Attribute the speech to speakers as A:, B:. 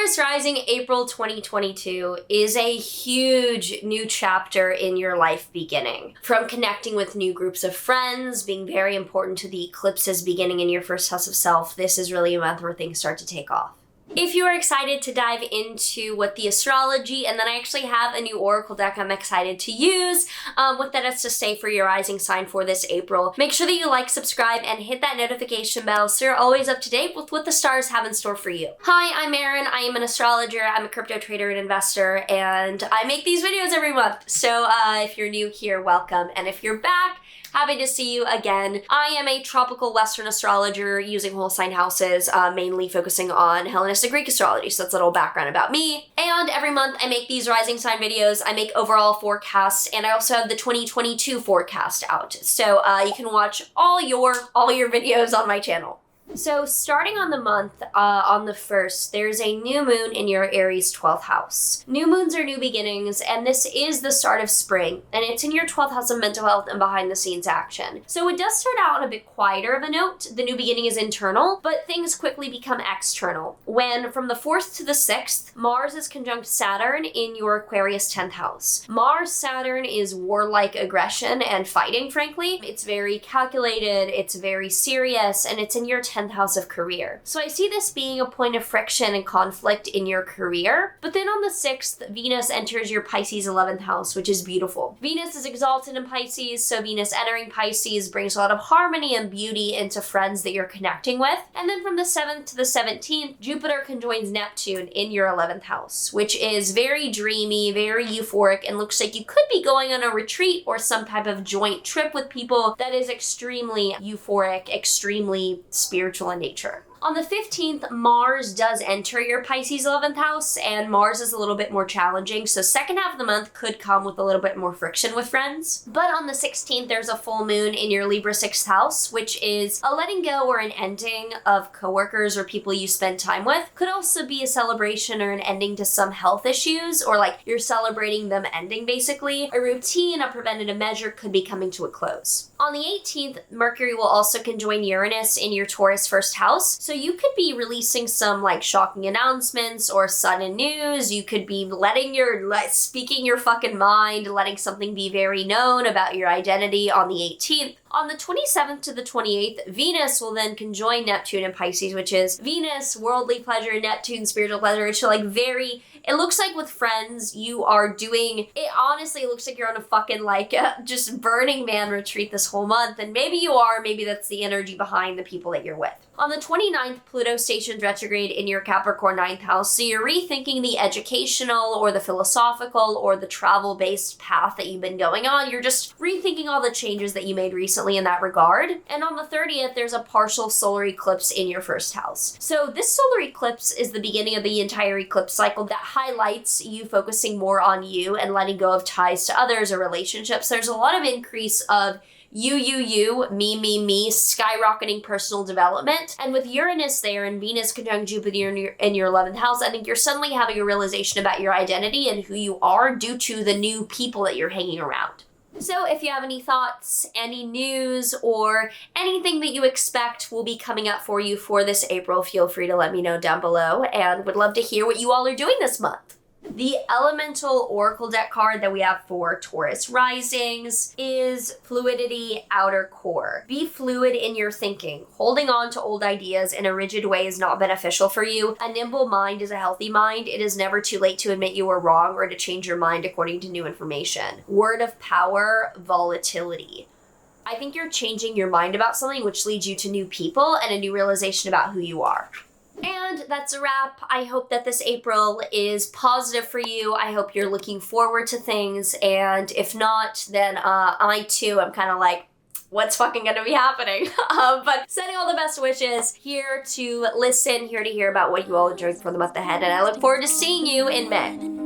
A: Taurus Rising April 2022 is a huge new chapter in your life beginning. From connecting with new groups of friends, being very important to the eclipses beginning in your first house of self, this is really a month where things start to take off. If you are excited to dive into what the astrology, and then I actually have a new oracle deck I'm excited to use, what that has to say for your rising sign for this April, make sure that you like, subscribe, and hit that notification bell so you're always up to date with what the stars have in store for you. Hi, I'm Maren. I am an astrologer. I'm a crypto trader and investor, and I make these videos every month. So if you're new here, welcome. And if you're back, happy to see you again. I am a tropical Western astrologer using whole sign houses, mainly focusing on Hellenistic Greek astrology. So that's a little background about me. And every month I make these rising sign videos. I make overall forecasts, and I also have the 2022 forecast out. So you can watch all your videos on my channel. So starting on the month, on the 1st, there's a new moon in your Aries 12th house. New moons are new beginnings, and this is the start of spring, and it's in your 12th house of mental health and behind the scenes action. So it does start out on a bit quieter of a note. The new beginning is internal, but things quickly become external. When from the 4th to the 6th, Mars is conjunct Saturn in your Aquarius 10th house. Mars-Saturn is warlike aggression and fighting, frankly. It's very calculated, it's very serious, and it's in your 10th house of career. So I see this being a point of friction and conflict in your career. But then on the 6th, Venus enters your Pisces 11th house, which is beautiful. Venus is exalted in Pisces, so Venus entering Pisces brings a lot of harmony and beauty into friends that you're connecting with. And then from the 7th to the 17th, Jupiter conjoins Neptune in your 11th house, which is very dreamy, very euphoric, and looks like you could be going on a retreat or some type of joint trip with people that is extremely euphoric, extremely spiritual in nature. On the 15th, Mars does enter your Pisces 11th house, and Mars is a little bit more challenging, so second half of the month could come with a little bit more friction with friends. But on the 16th, there's a full moon in your Libra 6th house, which is a letting go or an ending of coworkers or people you spend time with. Could also be a celebration or an ending to some health issues, or like you're celebrating them ending basically. A routine, a preventative measure could be coming to a close. On the 18th, Mercury will also conjoin Uranus in your Taurus 1st house, so you could be releasing some like shocking announcements or sudden news. You could be speaking your fucking mind, letting something be very known about your identity on the 18th. On the 27th to the 28th, Venus will then conjoin Neptune and Pisces, which is Venus, worldly pleasure, Neptune, spiritual pleasure. It's like it looks like with friends, you are doing, it honestly looks like you're on a fucking just Burning Man retreat this whole month. And maybe you are, maybe that's the energy behind the people that you're with. On the 29th, Pluto stations retrograde in your Capricorn 9th house, so you're rethinking the educational or the philosophical or the travel-based path that you've been going on. You're just rethinking all the changes that you made recently in that regard. And on the 30th, there's a partial solar eclipse in your 1st house. So this solar eclipse is the beginning of the entire eclipse cycle that highlights you focusing more on you and letting go of ties to others or relationships. There's a lot of increase of you, me, skyrocketing personal development. And with Uranus there and Venus conjunct Jupiter in your 11th house, I think you're suddenly having a realization about your identity and who you are due to the new people that you're hanging around. So if you have any thoughts, any news, or anything that you expect will be coming up for you for this April, feel free to let me know down below, and would love to hear what you all are doing this month. The elemental oracle deck card that we have for Taurus Risings is Fluidity Outer Core. Be fluid in your thinking. Holding on to old ideas in a rigid way is not beneficial for you. A nimble mind is a healthy mind. It is never too late to admit you were wrong or to change your mind according to new information. Word of power, volatility. I think you're changing your mind about something, which leads you to new people and a new realization about who you are. And that's a wrap. I hope that this April is positive for you. I hope you're looking forward to things. And if not, then I too am kind of like, what's fucking gonna be happening? But sending all the best wishes, here to listen, here to hear about what you all are doing for the month ahead. And I look forward to seeing you in May.